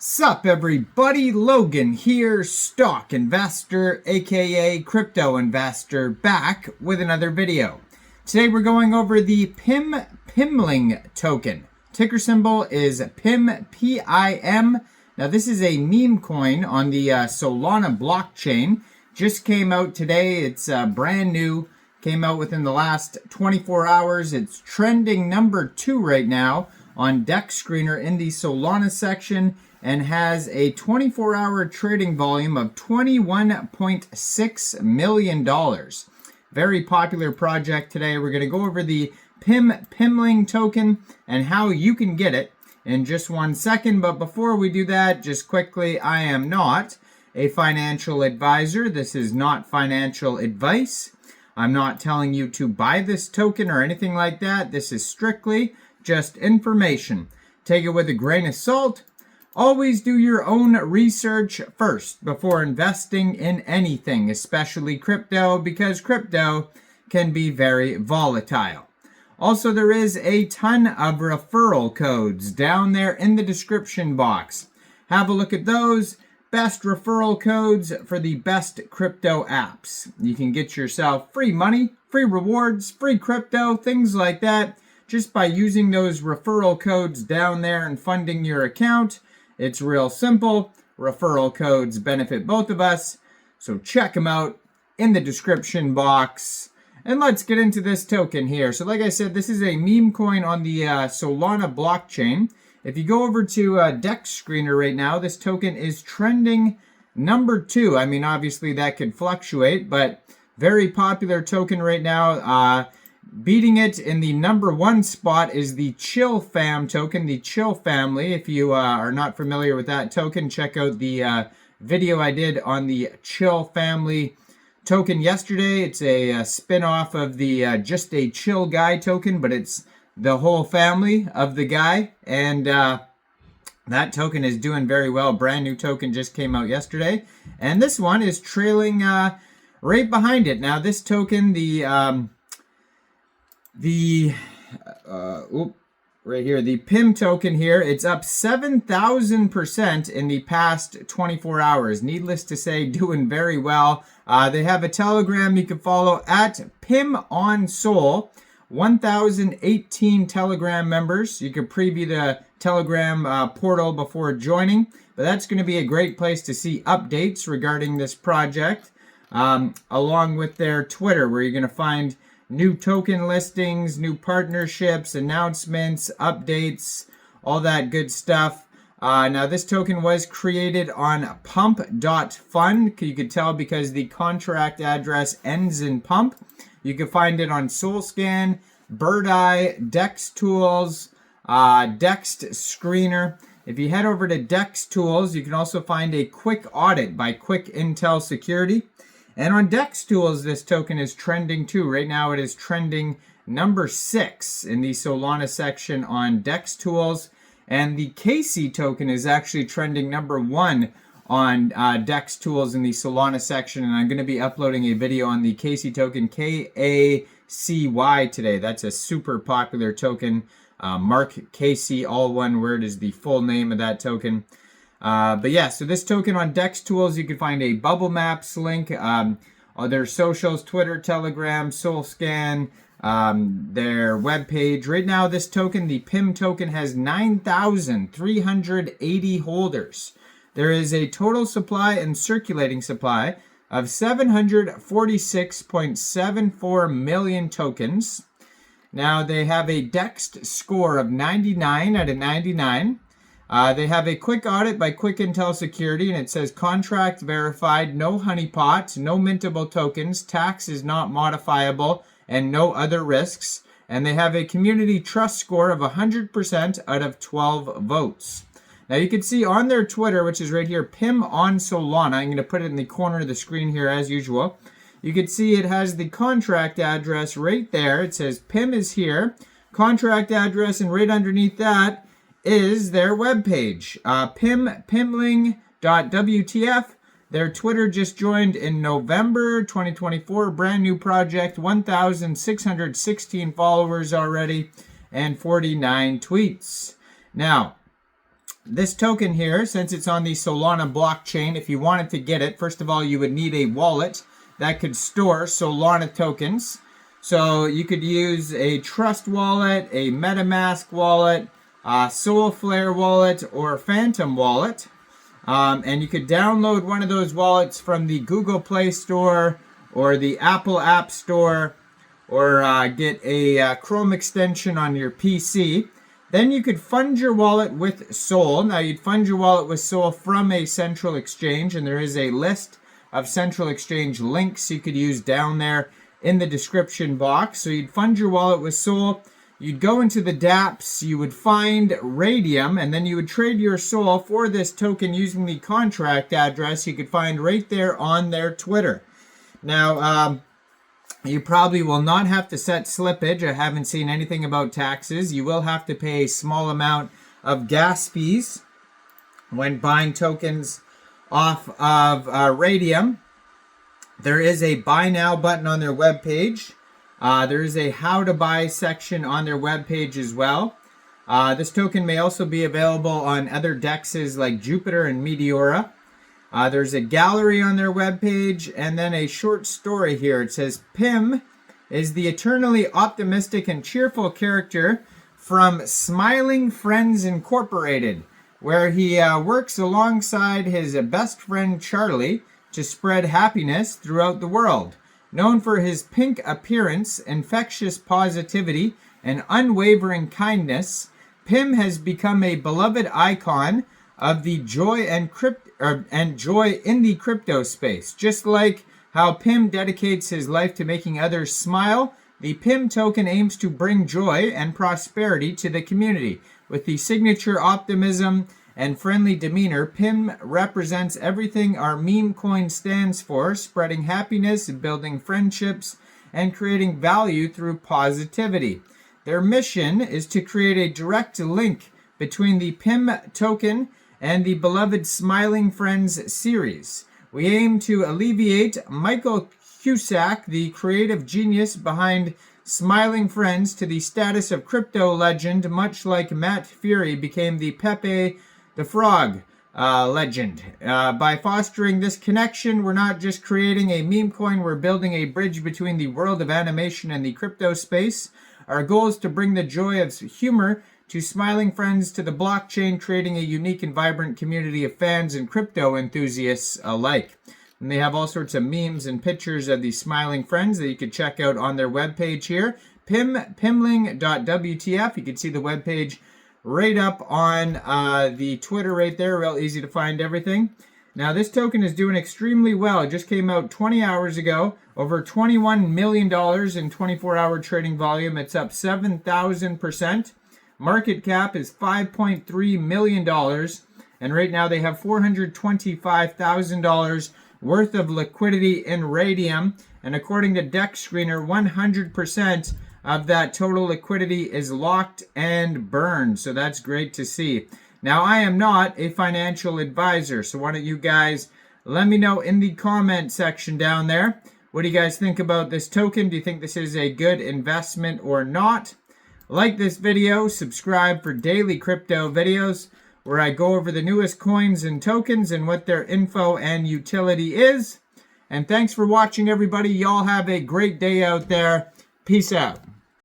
Sup everybody, Logan here, stock investor aka crypto investor, back with another video. Today we're going over the Pimling token. Ticker symbol is PIM, P-I-M. Now this is a meme coin on the Solana blockchain. Just came out today, it's brand new, came out within the last 24 hours. It's trending number 2 right now on Dex Screener in the Solana section, and has a 24-hour trading volume of $21.6 million. Very popular project today. We're going to go over the Pimling token and how you can get it in just 1 second. But before we do that, just quickly, I am not a financial advisor. This is not financial advice. I'm not telling you to buy this token or anything like that. This is strictly just information. Take it with a grain of salt. Always do your own research first before investing in anything, especially crypto, because crypto can be very volatile. Also, there is a ton of referral codes down there in the description box. Have a look at those. Best referral codes for the best crypto apps. You can get yourself free money, free rewards, free crypto, things like that, just by using those referral codes down there and funding your account. It's real simple. Referral codes benefit both of us, so check them out in the description box. And let's get into this token here. So like I said, this is a meme coin on the Solana blockchain. If you go over to Dex Screener right now, this token is trending number 2. I mean, obviously that could fluctuate, but very popular token right now. Beating it in the number 1 spot is the Chill Fam token, the Chill family. If you are not familiar with that token, check out the video I did on the Chill family token yesterday. It's a spin-off of the Just a Chill Guy token, but it's the whole family of the guy. And that token is doing very well. Brand new token just came out yesterday. And this one is trailing right behind it. Now this token, right here, the PIM token here, it's up 7,000% in the past 24 hours. Needless to say, doing very well. They have a Telegram you can follow at PIM on Sol. 1,018 Telegram members. You can preview the Telegram portal before joining, but that's going to be a great place to see updates regarding this project, along with their Twitter, where you're going to find new token listings, new partnerships, announcements, updates, all that good stuff. Now, this token was created on pump.fund. You could tell because the contract address ends in pump. You can find it on SoulScan, Bird Eye, Dex Tools, Dex Screener. If you head over to Dex Tools, you can also find a quick audit by Quick Intel Security. And on Dex Tools, this token is trending too. Right now it is trending number 6 in the Solana section on Dex Tools. And the KC token is actually trending number 1 on Dex Tools in the Solana section. And I'm going to be uploading a video on the KC token, K-A-C-Y, today. That's a super popular token. Mark KC, all one word, is the full name of that token. But yeah, so this token on Dex Tools, you can find a Bubble Maps link, their socials, Twitter, Telegram, SoulScan, their webpage. Right now, this token, the PIM token, has 9,380 holders. There is a total supply and circulating supply of 746.74 million tokens. Now, they have a Dex score of 99 out of 99. They have a quick audit by Quick Intel Security, and it says contract verified, no honeypots, no mintable tokens, tax is not modifiable, and no other risks. And they have a community trust score of 100% out of 12 votes. Now you can see on their Twitter, which is right here, PIM on Solana. I'm going to put it in the corner of the screen here as usual. You can see it has the contract address right there. It says PIM is here, contract address, and right underneath that is their webpage, pimling.wtf. Their Twitter just joined in November 2024, brand new project, 1,616 followers already, and 49 tweets. Now, this token here, since it's on the Solana blockchain, if you wanted to get it, first of all, you would need a wallet that could store Solana tokens. So you could use a Trust wallet, a MetaMask wallet, a Soulflare wallet, or Phantom wallet. And you could download one of those wallets from the Google Play Store or the Apple App Store, or get a Chrome extension on your PC. Then you could fund your wallet with Sol. Now you'd fund your wallet with Sol from a central exchange, and there is a list of central exchange links you could use down there in the description box. So you'd fund your wallet with Sol. You'd go into the dApps, you would find Radium, and then you would trade your Sol for this token using the contract address you could find right there on their Twitter. Now, you probably will not have to set slippage. I haven't seen anything about taxes. You will have to pay a small amount of gas fees when buying tokens off of Radium. There is a buy now button on their webpage. There is a how to buy section on their webpage as well. This token may also be available on other dexes like Jupiter and Meteora. There's a gallery on their webpage, and then a short story here. It says, Pim is the eternally optimistic and cheerful character from Smiling Friends Incorporated, where he works alongside his best friend Charlie to spread happiness throughout the world. Known for his pink appearance, infectious positivity, and unwavering kindness, Pim has become a beloved icon of the joy and joy in the crypto space. Just like how Pim dedicates his life to making others smile, the Pim token aims to bring joy and prosperity to the community. With the signature optimism and friendly demeanor, Pim represents everything our Memecoin stands for, spreading happiness, building friendships, and creating value through positivity. Their mission is to create a direct link between the Pim token and the beloved Smiling Friends series. We aim to alleviate Michael Cusack, the creative genius behind Smiling Friends, to the status of crypto legend, much like Matt Fury became the Pepe the Frog legend. By fostering this connection, we're not just creating a meme coin, we're building a bridge between the world of animation and the crypto space. Our goal is to bring the joy of humor to Smiling Friends to the blockchain, creating a unique and vibrant community of fans and crypto enthusiasts alike. And they have all sorts of memes and pictures of the Smiling Friends that you could check out on their webpage here, pimling.wtf. You can see the webpage right up on the Twitter right there. Real easy to find everything. Now, this token is doing extremely well. It just came out 20 hours ago. Over $21 million in 24-hour trading volume. It's up 7,000%. Market cap is $5.3 million. And right now they have $425,000 worth of liquidity in Radium. And according to Dex Screener, 100% of that total liquidity is locked and burned. So that's great to see. Now, I am not a financial advisor, so why don't you guys let me know in the comment section down there. What do you guys think about this token? Do you think this is a good investment or not? Like this video, subscribe for daily crypto videos where I go over the newest coins and tokens and what their info and utility is. And thanks for watching, everybody. Y'all have a great day out there. Peace out.